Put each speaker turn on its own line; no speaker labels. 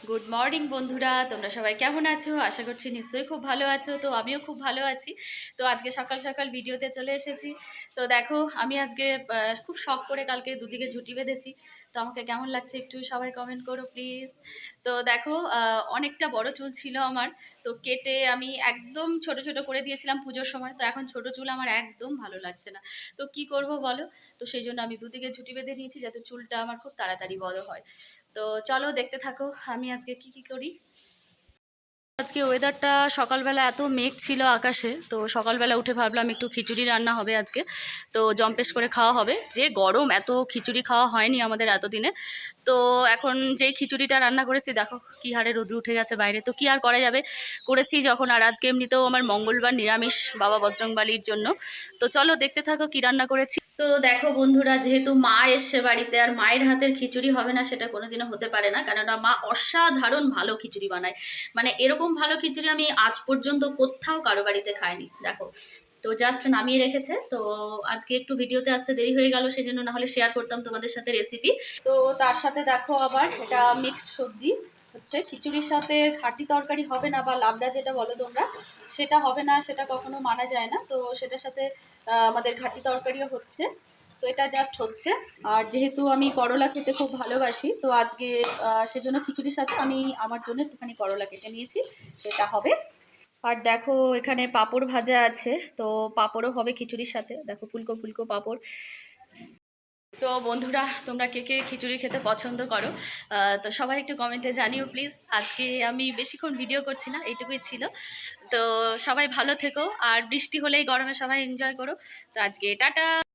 Good morning বন্ধুরা, তোমরা সবাই কেমন আছো? আশা করছি নিশ্চয়ই খুব ভালো আছো। তো আমিও খুব ভালো আছি। তো আজকে সকাল সকাল ভিডিওতে চলে এসেছি। তো দেখো, আমি আজকে খুব শখ করে কালকে দুদিকে ঝুঁটি বেঁধেছি। তো আমাকে কেমন লাগছে একটু সবাই কমেন্ট করো প্লিজ। তো দেখো, অনেকটা বড় চুল ছিল আমার। তো কেটে আমি একদম ছোট ছোট করে দিয়েছিলাম পুজোর সময়। তো এখন ছোট চুল আমার একদম ভালো লাগছে না। তো কি করব বলো? তো সেই জন্য আমি দুদিকে ঝুঁটি বেঁধে নিয়েছি যাতে চুলটা আমার খুব তাড়াতাড়ি বড় হয়। তো চলো দেখতে থাকো আমি আজকে কি কি করি। আজকে ওয়েদারটা সকালবেলা এত মেঘ ছিল আকাশে, তো সকালবেলা উঠে ভাবলাম একটু খিচুড়ি রান্না হবে আজকে। তো জম্পেশ করে খাওয়া হবে, যে গরম, এত খিচুড়ি খাওয়া হয়নি আমাদের এতদিনে। তো এখন যেই খিচুড়িটা রান্না করেছি দেখো কি হারে রোদ্র উঠে গেছে বাইরে, তো কি আর করা যাবে, করেছি যখন। আর আজকে এমনিতেও আমার মঙ্গলবার নিরামিষ বাবা বজরংবলির জন্য। তো চলো দেখতে থাকো কি রান্না করেছি। তো দেখো বন্ধুরা, যেহেতু মা এসছে বাড়িতে, আর মায়ের হাতের খিচুড়ি হবে না সেটা কোনোদিনও হতে পারে না, কেননা মা অসাধারণ ভালো খিচুড়ি বানায়। মানে এরকম ভালো খিচুড়ি আমি আজ পর্যন্ত কোথাও কারো বাড়িতে খাইনি। দেখো, তো জাস্ট নামিয়ে রেখেছে। তো আজকে একটু ভিডিওতে আসতে দেরি হয়ে গেল, সেই জন্য না হলে শেয়ার করতাম তোমাদের সাথে রেসিপি। তো তার সাথে দেখো আবার এটা মিক্সড সবজি হচ্ছে। খিচুড়ির সাথে ঘাটি তরকারি হবে না, বা লাবড়া যেটা বলো তোমরা, সেটা হবে না, সেটা কখনো মানা যায় না। তো সেটার সাথে আমাদের ঘাটি তরকারিও হচ্ছে। তো এটা জাস্ট হচ্ছে। আর যেহেতু আমি করলা খেতে খুব ভালোবাসি, তো আজকে সেজন্য খিচুড়ির সাথে আমি আমার জন্য একটুখানি করলা কেটে নিয়েছি, সেটা হবে। আর দেখো এখানে পাঁপড় ভাজা আছে, তো পাঁপড়ও হবে খিচুড়ির সাথে। দেখো ফুলকো ফুলকো পাঁপড়। তো বন্ধুরা, তোমরা কে কে খিচুড়ি খেতে পছন্দ করো? তো সবাই একটু কমেন্টে জানিও প্লিজ। আজকে আমি বেশিক্ষণ ভিডিও করছি না, এইটুকুই ছিল। তো সবাই ভালো থেকো, আর বৃষ্টি হলেই গরমে সবাই এনজয় করো। তো আজকে টাটা।